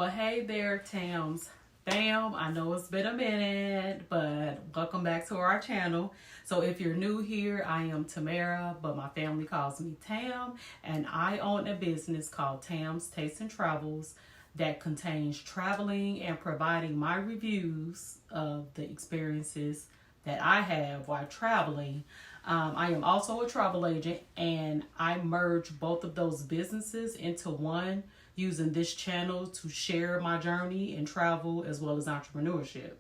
Well, hey there, Tams fam. I know it's been a minute, but welcome back to our channel. So if you're new here, I am Tamara, but my family calls me Tam, and I own a business called Tam's Tastes and Travels that contains traveling and providing my reviews of the experiences that I have while traveling. I am also a travel agent, and I merge both of those businesses into one using this channel to share my journey in travel as well as entrepreneurship.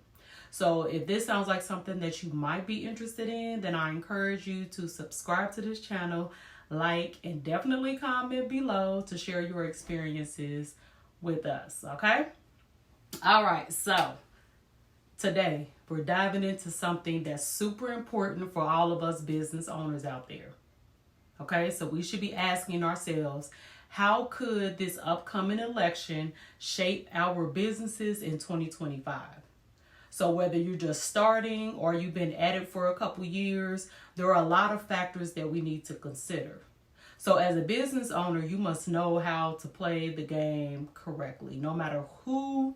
So if this sounds like something that you might be interested in, then I encourage you to subscribe to this channel, like, and definitely comment below to share your experiences with us, okay? All right, so today we're diving into something that's super important for all of us business owners out there. Okay, so we should be asking ourselves, how could this upcoming election shape our businesses in 2025? So whether you're just starting or you've been at it for a couple years, there are a lot of factors that we need to consider. So as a business owner, you must know how to play the game correctly, no matter who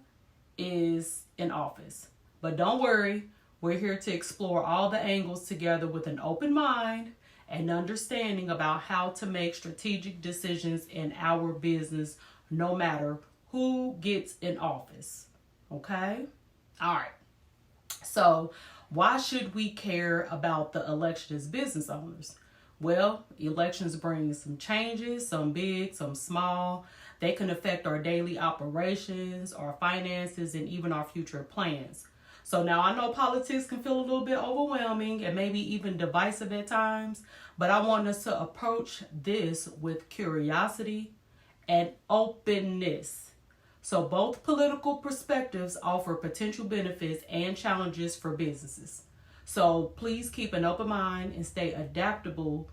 is in office. But don't worry, we're here to explore all the angles together with an open mind and understanding about how to make strategic decisions in our business, no matter who gets in office. Okay? All right. So why should we care about the election as business owners? Well, elections bring some changes, some big, some small. They can affect our daily operations, our finances, and even our future plans. So now I know politics can feel a little bit overwhelming and maybe even divisive at times, but I want us to approach this with curiosity and openness. So both political perspectives offer potential benefits and challenges for businesses. So please keep an open mind and stay adaptable.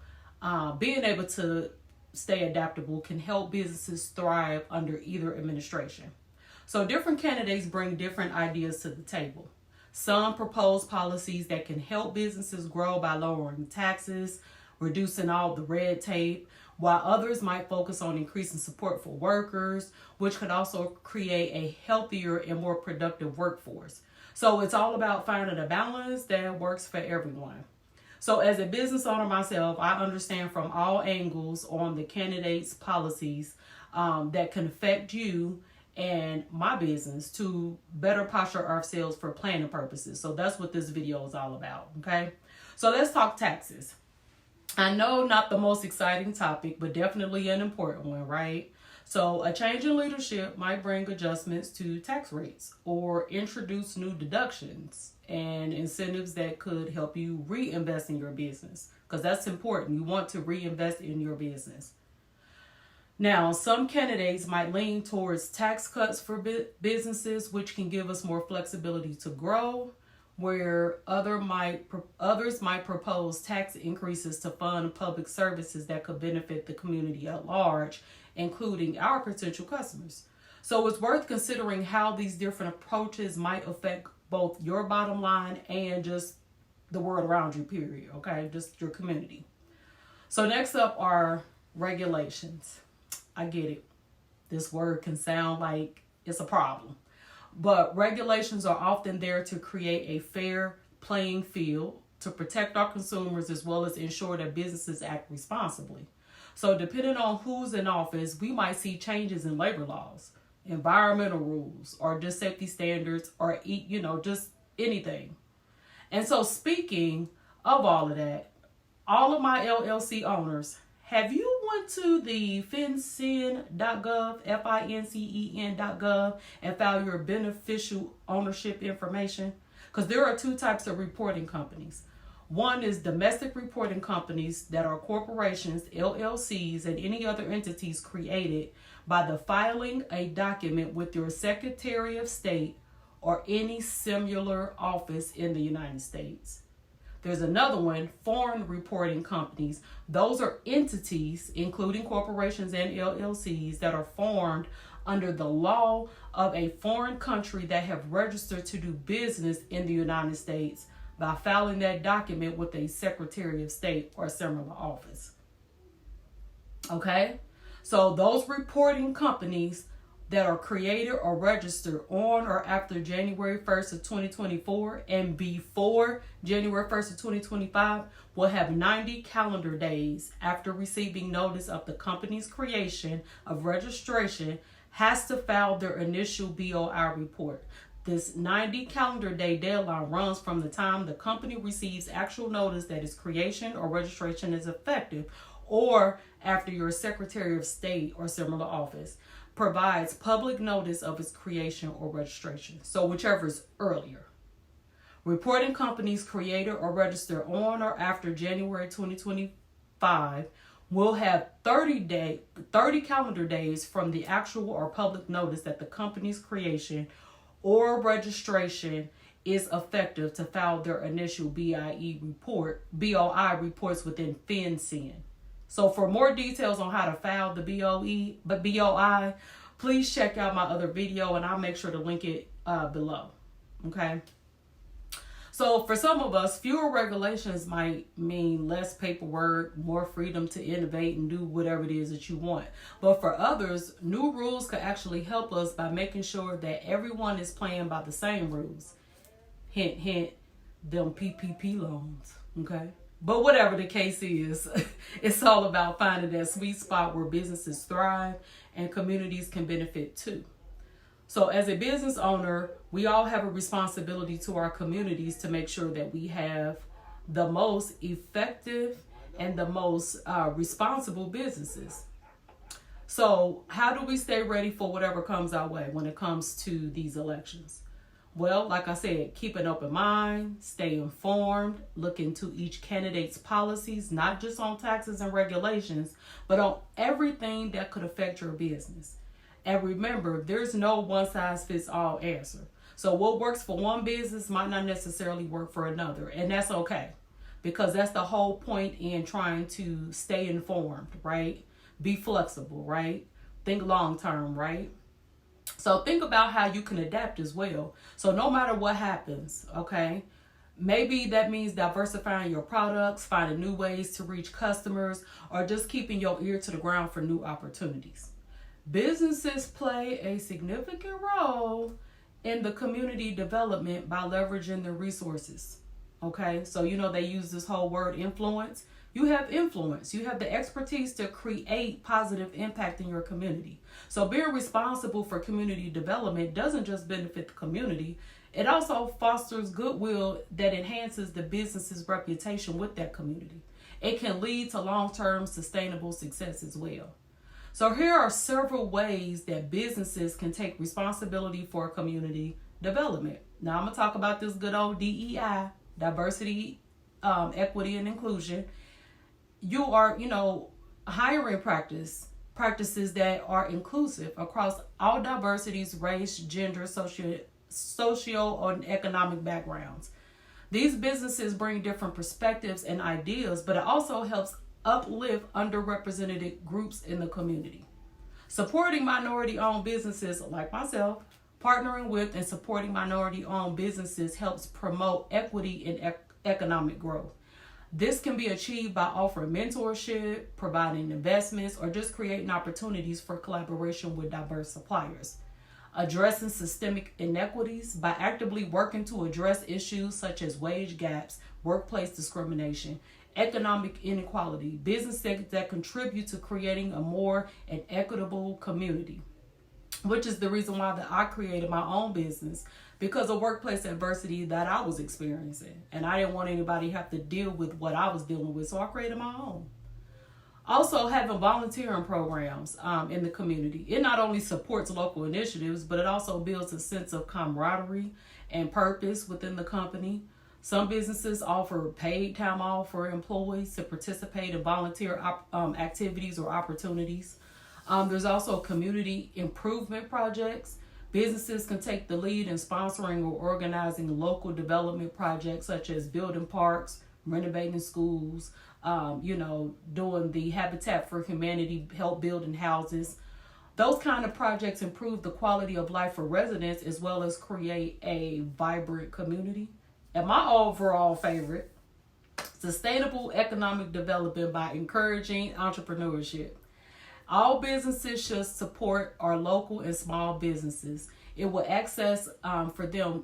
Being able to stay adaptable can help businesses thrive under either administration. So different candidates bring different ideas to the table. Some propose policies that can help businesses grow by lowering taxes, reducing all the red tape, while others might focus on increasing support for workers, which could also create a healthier and more productive workforce. So it's all about finding a balance that works for everyone. So as a business owner myself, I understand from all angles on the candidates' policies that can affect you and my business to better posture ourselves for planning purposes. So that's what this video is all about, okay? So let's talk taxes. I know not the most exciting topic, but definitely an important one, right? So a change in leadership might bring adjustments to tax rates or introduce new deductions and incentives that could help you reinvest in your business, because that's important. You want to reinvest in your business. Now, some candidates might lean towards tax cuts for businesses, which can give us more flexibility to grow, where others might propose tax increases to fund public services that could benefit the community at large, including our potential customers. So it's worth considering how these different approaches might affect both your bottom line and just the world around you, period, okay? Just your community. So next up are regulations. I get it. This word can sound like it's a problem. But regulations are often there to create a fair playing field, to protect our consumers, as well as ensure that businesses act responsibly. So depending on who's in office, we might see changes in labor laws, environmental rules, or just safety standards, or just anything. And so speaking of all of that, all of my LLC owners, have you went to the fincen.gov, FINCEN.gov, and filed your beneficial ownership information? Because there are two types of reporting companies. One is domestic reporting companies that are corporations, LLCs, and any other entities created by the filing a document with your Secretary of State or any similar office in the United States. There's another one, foreign reporting companies. Those are entities, including corporations and LLCs, that are formed under the law of a foreign country that have registered to do business in the United States by filing that document with a Secretary of State or similar office. Okay? So those reporting companies that are created or registered on or after January 1st of 2024 and before January 1st of 2025 will have 90 calendar days after receiving notice of the company's creation of registration has to file their initial BOI report. This 90 calendar day deadline runs from the time the company receives actual notice that its creation or registration is effective, or after your Secretary of State or similar office provides public notice of its creation or registration. So whichever is earlier. Reporting companies created or registered on or after January 2025 will have 30 calendar days from the actual or public notice that the company's creation or registration is effective to file their initial BOI reports within FinCEN. So for more details on how to file the BOI, please check out my other video, and I'll make sure to link it below. Okay. So for some of us, fewer regulations might mean less paperwork, more freedom to innovate and do whatever it is that you want. But for others, new rules could actually help us by making sure that everyone is playing by the same rules. Hint, hint, them PPP loans. Okay. But whatever the case is, it's all about finding that sweet spot where businesses thrive and communities can benefit too. So as a business owner, we all have a responsibility to our communities to make sure that we have the most effective and the most responsible businesses. So how do we stay ready for whatever comes our way when it comes to these elections? Well, like I said, keep an open mind, stay informed, look into each candidate's policies, not just on taxes and regulations, but on everything that could affect your business. And remember, there's no one-size-fits-all answer. So what works for one business might not necessarily work for another. And that's okay, because that's the whole point in trying to stay informed, right? Be flexible, right? Think long-term, right? So think about how you can adapt as well. So no matter what happens, okay? Maybe that means diversifying your products, finding new ways to reach customers, or just keeping your ear to the ground for new opportunities. Businesses play a significant role in the community development by leveraging their resources. Okay, so they use this whole word influence. You have influence. You have the expertise to create positive impact in your community. So being responsible for community development doesn't just benefit the community. It also fosters goodwill that enhances the business's reputation with that community. It can lead to long-term sustainable success as well. So here are several ways that businesses can take responsibility for community development. Now I'm going to talk about this good old DEI, diversity, equity, and inclusion. You are, hiring practices that are inclusive across all diversities, race, gender, socio and economic backgrounds. These businesses bring different perspectives and ideas, but it also helps uplift underrepresented groups in the community. Supporting minority-owned businesses like myself, partnering with and supporting minority-owned businesses helps promote equity and economic growth. This can be achieved by offering mentorship, providing investments, or just creating opportunities for collaboration with diverse suppliers. Addressing systemic inequities by actively working to address issues such as wage gaps, workplace discrimination, economic inequality, businesses that contribute to creating a more and equitable community, which is the reason why that I created my own business, because of workplace adversity that I was experiencing. And I didn't want anybody to have to deal with what I was dealing with, so I created my own. Also, having volunteering programs in the community. It not only supports local initiatives, but it also builds a sense of camaraderie and purpose within the company. Some businesses offer paid time off for employees to participate in volunteer activities or opportunities. There's also community improvement projects. Businesses can take the lead in sponsoring or organizing local development projects such as building parks, renovating schools, doing the Habitat for Humanity, help building houses. Those kind of projects improve the quality of life for residents as well as create a vibrant community. And my overall favorite, sustainable economic development by encouraging entrepreneurship. All businesses should support our local and small businesses. It will access for them,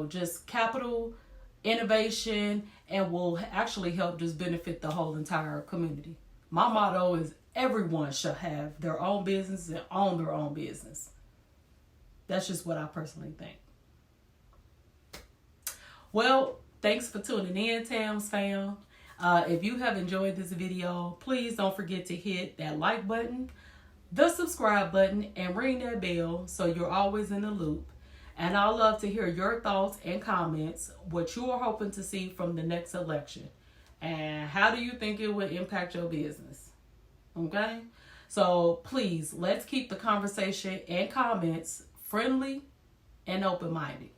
just capital, innovation, and will actually help just benefit the whole entire community. My motto is everyone should have their own business and own their own business. That's just what I personally think. Well, thanks for tuning in, Tams fam. If you have enjoyed this video, please don't forget to hit that like button, the subscribe button, and ring that bell so you're always in the loop. And I'd love to hear your thoughts and comments, what you are hoping to see from the next election. And how do you think it would impact your business? Okay? So please, let's keep the conversation and comments friendly and open-minded.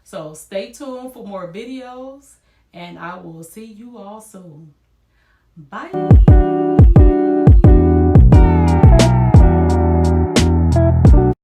So stay tuned for more videos, and I will see you all soon. Bye.